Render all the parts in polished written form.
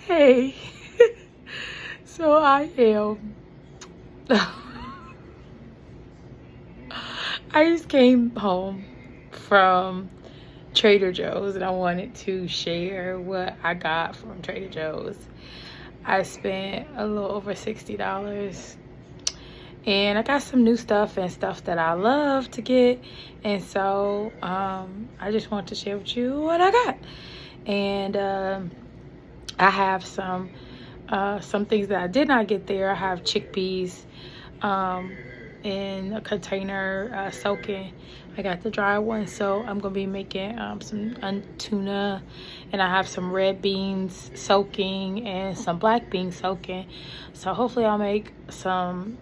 Hey, so I am. I just came home from Trader Joe's and I wanted to share what I got from Trader Joe's. I spent a little over $60 and I got some new stuff and stuff that I love to get. And so I just want to share with you what I got. And I have some things that I did not get there. I have chickpeas in a container soaking. I got the dry one, so I'm gonna be making some tuna, and I have some red beans soaking and some black beans soaking. So hopefully I'll make some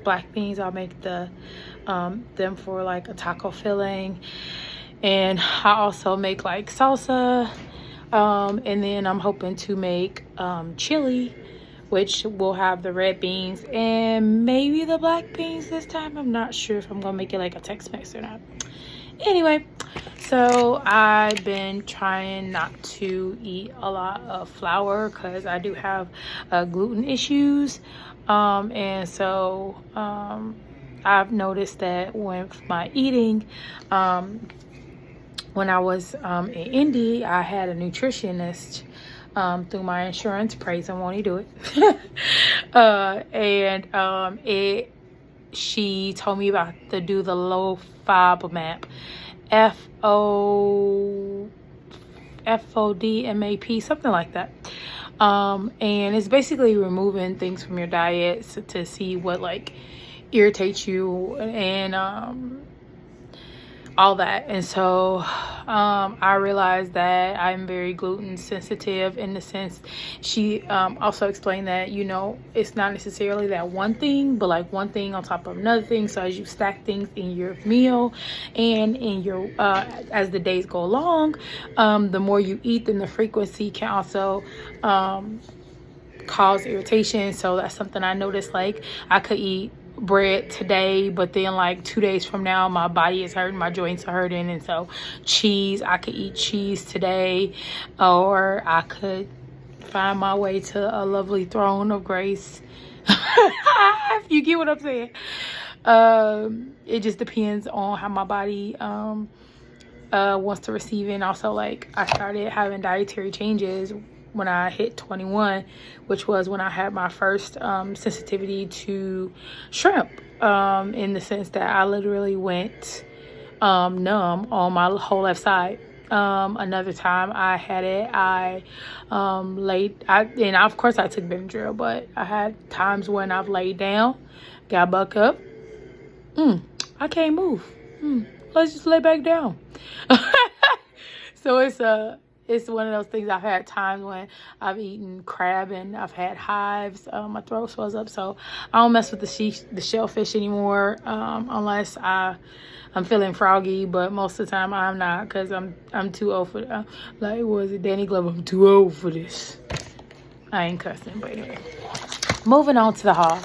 black beans. I'll make them for like a taco filling, and I also make like salsa. And then I'm hoping to make chili, which will have the red beans and maybe the black beans this time. I'm not sure if I'm gonna make it like a Tex-Mex or not. Anyway, so I've been trying not to eat a lot of flour because I do have gluten issues. And so I've noticed that with my eating, when I was in Indy, I had a nutritionist through my insurance. Praise and won't he do it? She told me about to do the low FODMAP, FODMAP, something like that. And it's basically removing things from your diet to see what like irritates you and all that. And so I realized that I'm very gluten sensitive, in the sense she also explained that, you know, it's not necessarily that one thing, but like one thing on top of another thing. So as you stack things in your meal and in your as the days go along, the more you eat, then the frequency can also cause irritation. So that's something I noticed. Like I could eat bread today, but then like 2 days from now my body is hurting, my joints are hurting. And so cheese, I could eat cheese today, or I could find my way to a lovely throne of grace. If you get what I'm saying. It just depends on how my body wants to receive it. And also, like, I started having dietary changes when I hit 21, which was when I had my first sensitivity to shrimp, in the sense that I literally went numb on my whole left side. Another time I had it, and of course I took Benadryl, but I had times when I've laid down, got back up, I can't move. Let's just lay back down. So it's one of those things. I've had times when I've eaten crab and I've had hives. My throat swells up, so I don't mess with the shellfish anymore, unless I'm feeling froggy. But most of the time I'm not, because I'm too old for that. Like, was it Danny Glover? I'm too old for this. I ain't cussing, but anyway. Moving on to the haul.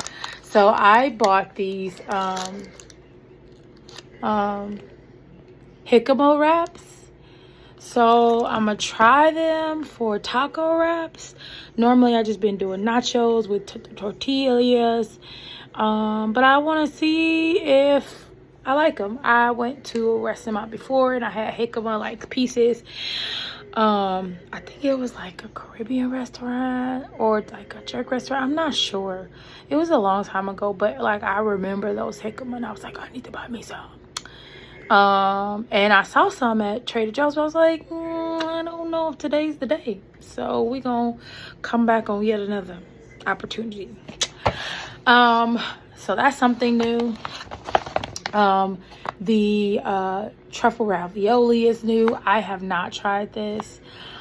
So I bought these jicama wraps. So I'm gonna try them for taco wraps. Normally I just been doing nachos with tortillas, but I want to see if I like them. I went to a restaurant before and I had jicama like pieces. I think it was like a Caribbean restaurant or like a jerk restaurant. I'm not sure. It was a long time ago, but like I remember those jicama and I was like, I need to buy me some. And I saw some at Trader Joe's, but I was like, I don't know if today's the day. So we gonna come back on yet another opportunity. So that's something new. The truffle ravioli is new. I have not tried this.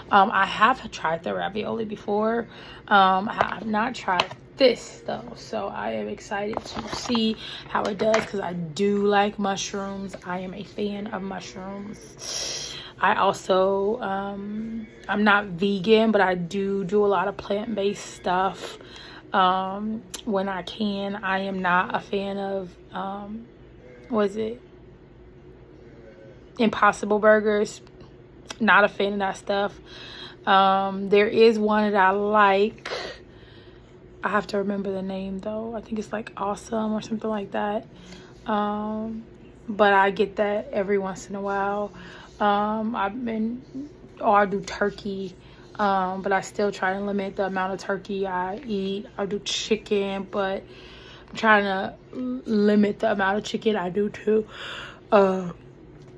I have tried the ravioli before. I have not tried this though, so I am excited to see how it does, because I do like mushrooms. I am a fan of mushrooms. I also I'm not vegan, but I do a lot of plant-based stuff when I can. I am not a fan of Impossible Burgers. Not a fan of that stuff. There is one that I like. I have to remember the name though. I think it's like Awesome or something like that. But I get that every once in a while. I do turkey. But I still try to limit the amount of turkey I eat. I do chicken, but I'm trying to limit the amount of chicken I do to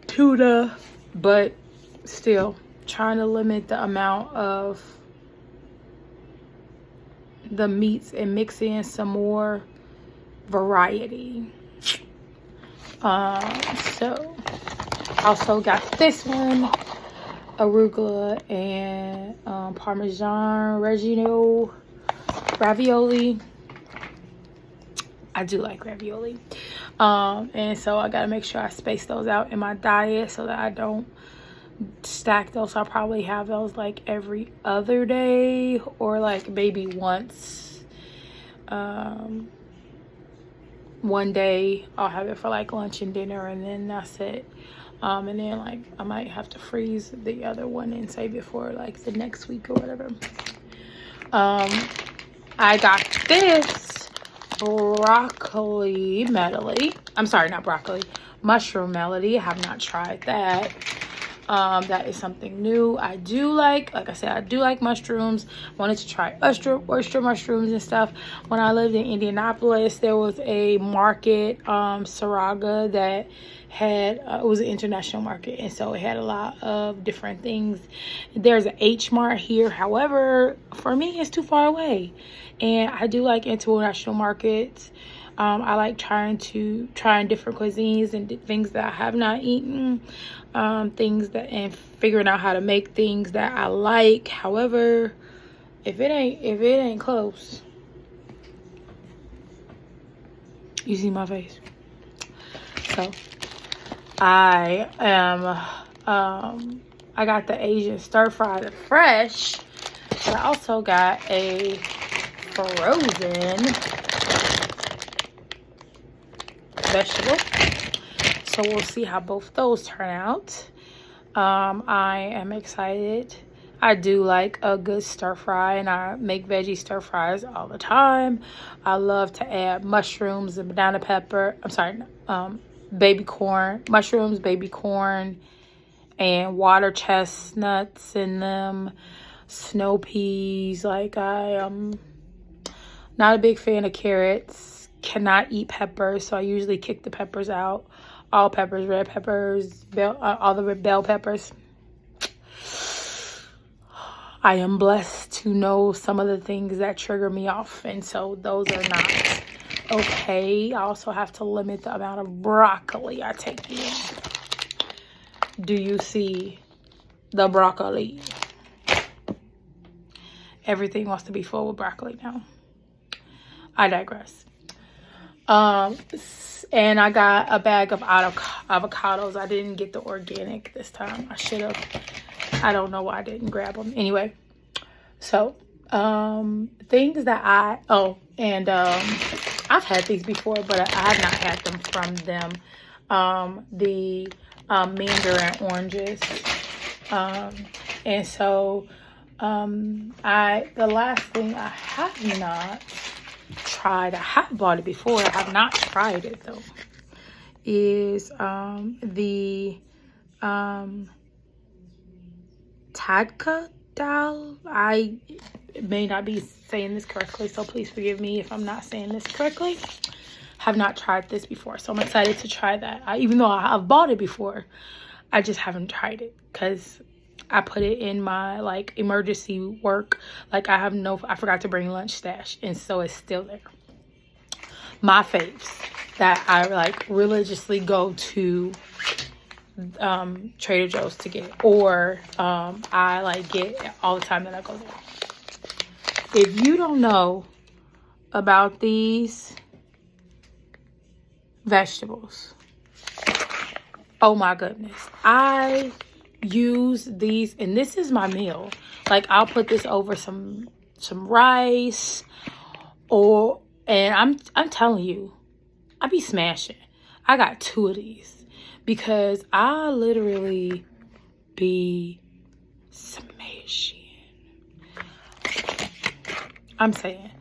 tuna, but still trying to limit the amount of the meats and mix in some more variety. So also got this one, arugula and Parmesan Reggiano ravioli. I do like ravioli. And so I gotta make sure I space those out in my diet so that I don't stack those. So I'll probably have those like every other day or like maybe once. One day I'll have it for like lunch and dinner, and then that's it. And then like I might have to freeze the other one and save it for like the next week or whatever. I got this broccoli medley. I'm sorry, not broccoli, mushroom melody. I have not tried that. That is something new. I do like I said, I do like mushrooms. Wanted to try oyster mushrooms and stuff. When I lived in Indianapolis, there was a market, Saraga, that had it was an international market, and so it had a lot of different things. There's an H Mart here, however, for me it's too far away, and I do like international markets. I like trying different cuisines and things that I have not eaten, and figuring out how to make things that I like. However, if it ain't close, you see my face. So I got the Asian stir fry, the fresh, but I also got a frozen vegetable. So we'll see how both those turn out. I am excited. I do like a good stir fry, and I make veggie stir fries all the time. I love to add mushrooms and banana pepper. I'm sorry, baby corn, mushrooms, baby corn, and water chestnuts in them, snow peas. Like, I am not a big fan of carrots. Cannot eat peppers, so I usually kick the peppers out. All peppers, red peppers, all the red bell peppers. I am blessed to know some of the things that trigger me off, and so those are not okay. I also have to limit the amount of broccoli I take in. Do you see the broccoli? Everything wants to be full with broccoli now. I digress. And I got a bag of avocados. I didn't get the organic this time. I should have. I don't know why I didn't grab them. Anyway, so things that I've had these before, but I have not had them from them. The mandarin oranges. And so the last thing I have not tried, I have bought it before, I have not tried it though, is the Tadka dal. I may not be saying this correctly, so please forgive me if I'm not saying this correctly. Have not tried this before, so I'm excited to try that. Even though I've bought it before, I just haven't tried it because I put it in my like emergency work. Like I forgot to bring lunch stash, and so it's still there. My faves that I like religiously go to Trader Joe's to get, or I like get all the time that I go there. If you don't know about these vegetables, oh my goodness, I use these, and this is my meal. Like I'll put this over some rice, and I'm telling you, I be smashing. I got 2 of these because I literally be smashing. I'm saying.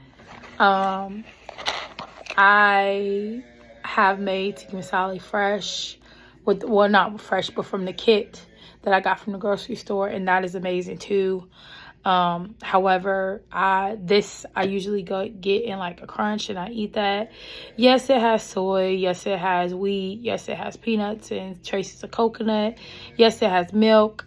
I have made tikka masala fresh with, well, not fresh, but from the kit that I got from the grocery store, and that is amazing too. However, I usually get in like a crunch and I eat that. Yes, it has soy. Yes, it has wheat. Yes, it has peanuts and traces of coconut. Yes, it has milk.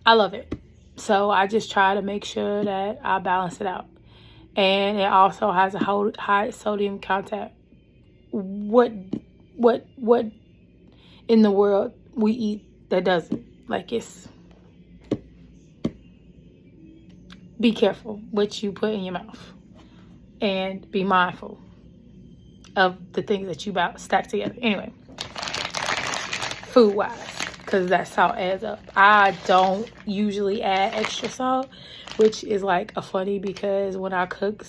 I love it. So I just try to make sure that I balance it out. And it also has a high sodium content. What in the world we eat that doesn't? Like, it's, be careful what you put in your mouth and be mindful of the things that you about stack together. Anyway, food wise, because that salt adds up. I don't usually add extra salt, which is like a funny, because when I cook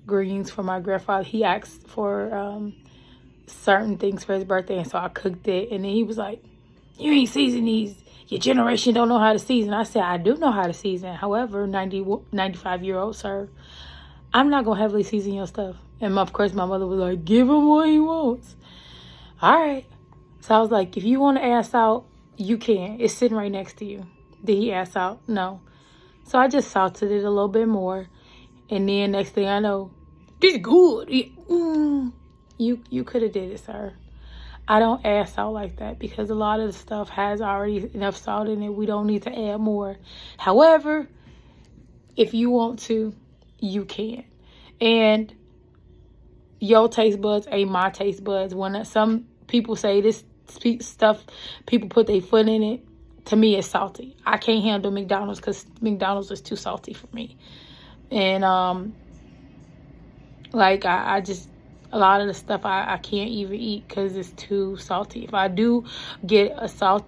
greens for my grandfather. He asked for certain things for his birthday, and so I cooked it, and then he was like, "You ain't season these. Your generation don't know how to season." I said, "I do know how to season. However, 95-year-old sir, I'm not gonna heavily season your stuff." And of course, my mother was like, "Give him what he wants." All right. So I was like, "If you want to add salt, you can. It's sitting right next to you." Did he add salt? No. So I just salted it a little bit more. And then next thing I know, this is good. You could have did it, sir. I don't add salt like that because a lot of the stuff has already enough salt in it. We don't need to add more. However, if you want to, you can. And your taste buds ain't my taste buds. When some people say this stuff, people put their foot in it, to me it's salty. I can't handle McDonald's because McDonald's is too salty for me. And like I just, a lot of the stuff I can't even eat because it's too salty. If I do get a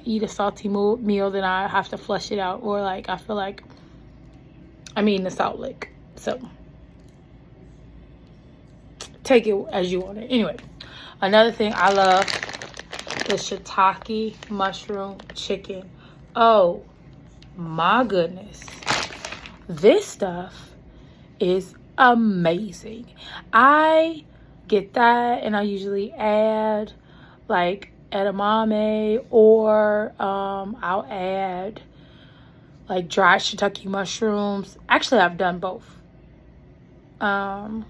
eat a salty meal, then I have to flush it out, or like I feel like I'm eating a salt lick. So take it as you want it. Anyway, another thing I love is shiitake mushroom chicken. Oh my goodness, this stuff is amazing. I get that, and I usually add like edamame, or I'll add like dried shiitake mushrooms. Actually, I've done both. I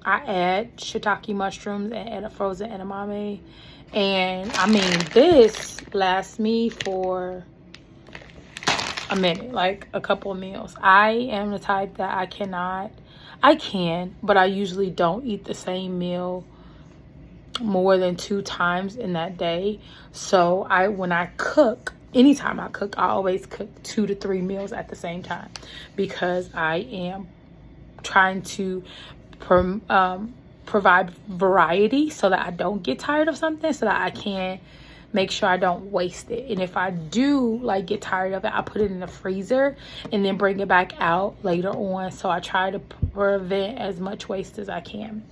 add shiitake mushrooms and add a frozen edamame, and I mean, this lasts me for a minute, like a couple of meals. I am the type that I can, but I usually don't eat the same meal more than 2 times in that day. So when I cook, anytime I cook, I always cook 2 to 3 meals at the same time, because I am trying to provide variety so that I don't get tired of something, so that I can make sure I don't waste it. And if I do like get tired of it, I put it in the freezer and then bring it back out later on. So I try to prevent as much waste as I can.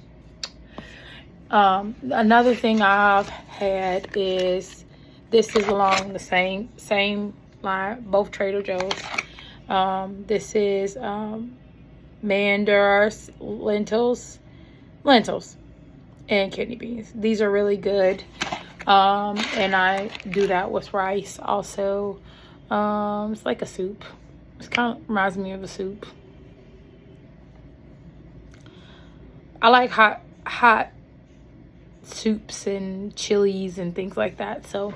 Another thing I've had is, this is along the same line, both Trader Joe's. This is Mandar's lentils and kidney beans. These are really good. And I do that with rice also. It's like a soup. It kind of reminds me of a soup. I like hot soups and chilies and things like that. So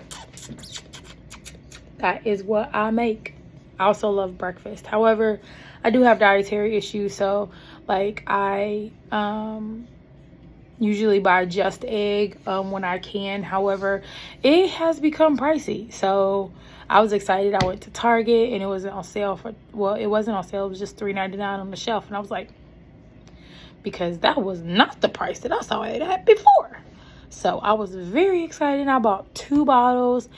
that is what I make. I also love breakfast. However, I do have dietary issues, so like I usually buy Just Egg when I can. However, it has become pricey, so I was excited. I went to Target and it wasn't on sale for, well, it wasn't on sale, it was just $3.99 on the shelf, and I was like, because that was not the price that I saw it at before. So I was very excited. I bought 2 bottles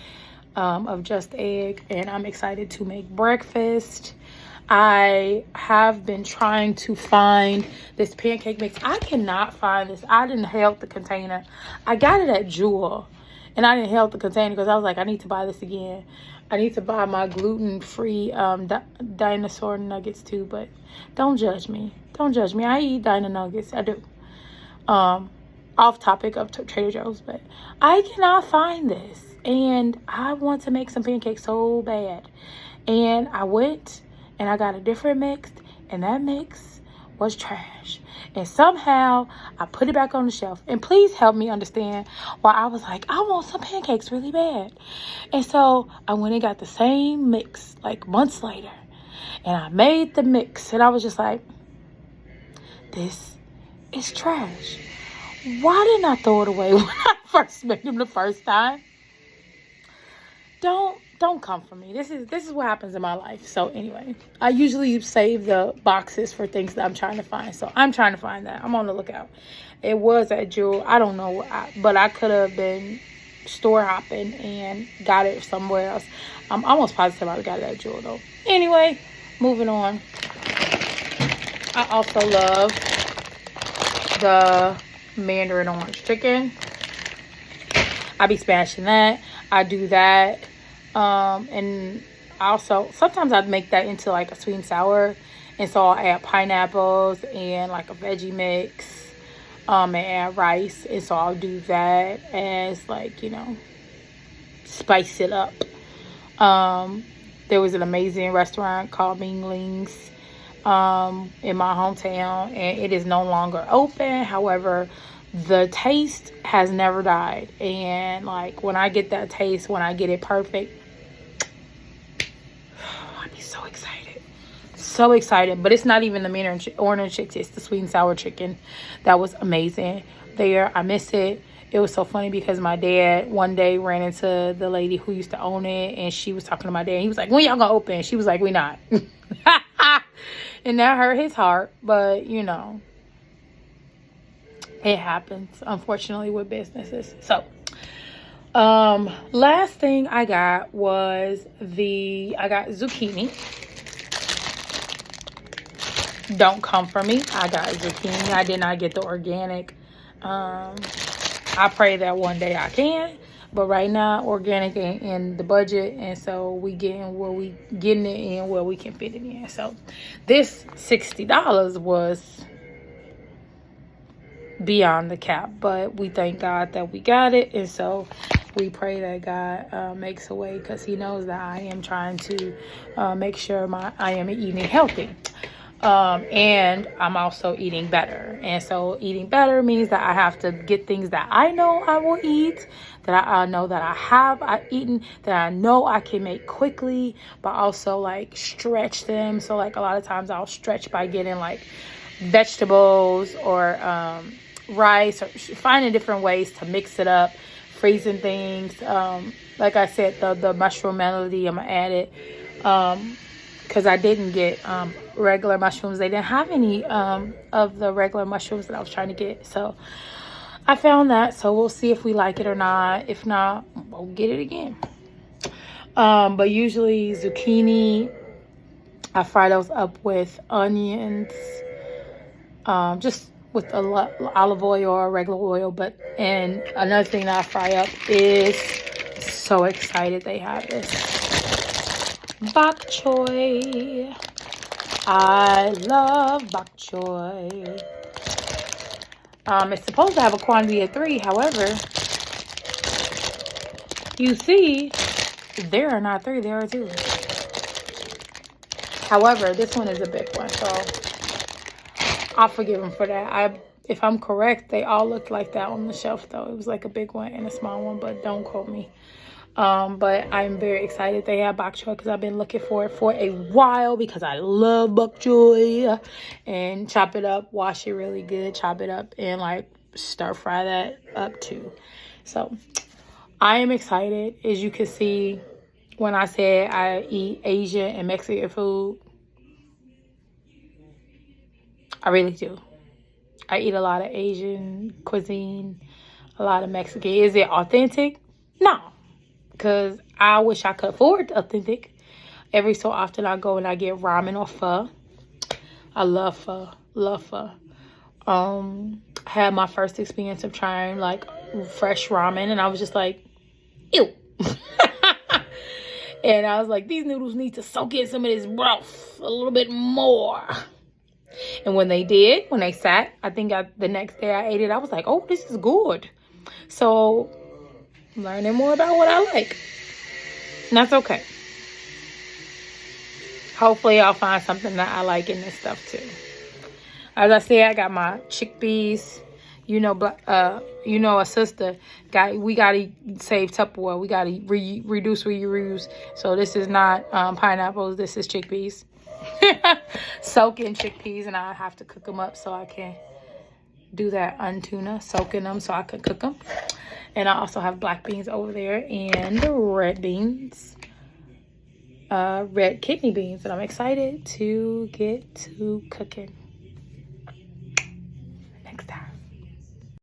of Just Egg, and I'm excited to make breakfast. I have been trying to find this pancake mix. I cannot find this. I didn't help the container. I got it at Jewel, And I didn't help the container because I was like, I need to buy this again. I need to buy my gluten-free dinosaur nuggets too, but don't judge me. Don't judge me. I eat dino nuggets. I do. Off topic of Trader Joe's, but I cannot find this. And I want to make some pancakes so bad. And I went and I got a different mix, and that mix was trash. And somehow I put it back on the shelf. And please help me understand why I was like, I want some pancakes really bad. And so I went and got the same mix like months later. And I made the mix. And I was just like, this is trash. Why didn't I throw it away when I first made them the first time? Don't come for me. This is what happens in my life. So anyway, I usually save the boxes for things that I'm trying to find. So I'm trying to find that. I'm on the lookout. It was at Jewel. I don't know, but I could have been store hopping and got it somewhere else. I'm almost positive I got it at Jewel though. Anyway, moving on. I also love the Mandarin orange chicken. I be smashing that. I do that. And also sometimes I'd make that into like a sweet and sour, and so I'll add pineapples and like a veggie mix, and add rice, and so I'll do that as like, you know, spice it up. There was an amazing restaurant called Minglings in my hometown, and it is no longer open. However, the taste has never died, and like when I get that taste, when I get it perfect, I'd be so excited. But it's not even the Mandarin orange chicken, it's the sweet and sour chicken. That was amazing there. I miss it. It was so funny because my dad one day ran into the lady who used to own it, and she was talking to my dad. He was like, when y'all gonna open? She was like, we not. And that hurt his heart, but you know, it happens, unfortunately, with businesses. So, last thing I got was I got zucchini. Don't come for me. I got zucchini. I did not get the organic. I pray that one day I can, but right now organic ain't in the budget, and so we getting it in where we can fit it in. So this $60 was beyond the cap, but we thank God that we got it, and so we pray that God makes a way, because he knows that I am trying to make sure I am eating healthy. And I'm also eating better. And so eating better means that I have to get things that I know I will eat, that I know that I've eaten, that I know I can make quickly, but also like stretch them. So like a lot of times I'll stretch by getting like vegetables or rice, or finding different ways to mix it up, freezing things. Like I said, the mushroom melody, I'm gonna add it. Because I didn't get regular mushrooms. They didn't have any of the regular mushrooms that I was trying to get. So I found that. So we'll see if we like it or not. If not, we'll get it again. But usually zucchini, I fry those up with onions. Just with olive oil or regular oil. And another thing that I fry up is, so excited they have this, bok choy. I love bok choy. It's supposed to have a quantity of 3. However, you see, there are not 3, there are 2. However, this one is a big one, so I'll forgive them for that. If I'm correct, they all looked like that on the shelf, though. It was like a big one and a small one, but don't quote me. But I'm very excited they have bok choy, because I've been looking for it for a while, because I love bok choy. And chop it up, wash it really good, chop it up, and like stir fry that up too. So I am excited. As you can see, when I said I eat Asian and Mexican food, I really do. I eat a lot of Asian cuisine, a lot of Mexican. Is it authentic? No. Because I wish I could afford authentic. Every so often I go and I get ramen or pho. I love pho. Love pho. I had my first experience of trying like fresh ramen, and I was just like, ew. And I was like, these noodles need to soak in some of this broth a little bit more. And when they did, when they sat, I think the next day I ate it, I was like, oh, this is good. So learning more about what I like. And that's okay. Hopefully I'll find something that I like in this stuff too. As I said, I got my chickpeas. You know, a sister we gotta save Tupperware. We gotta reduce, reuse. So this is not pineapples. This is chickpeas. Soaking chickpeas, and I have to cook them up so I can do that untuna, soaking them so I can cook them. And I also have black beans over there and red beans, red kidney beans, and I'm excited to get to cooking.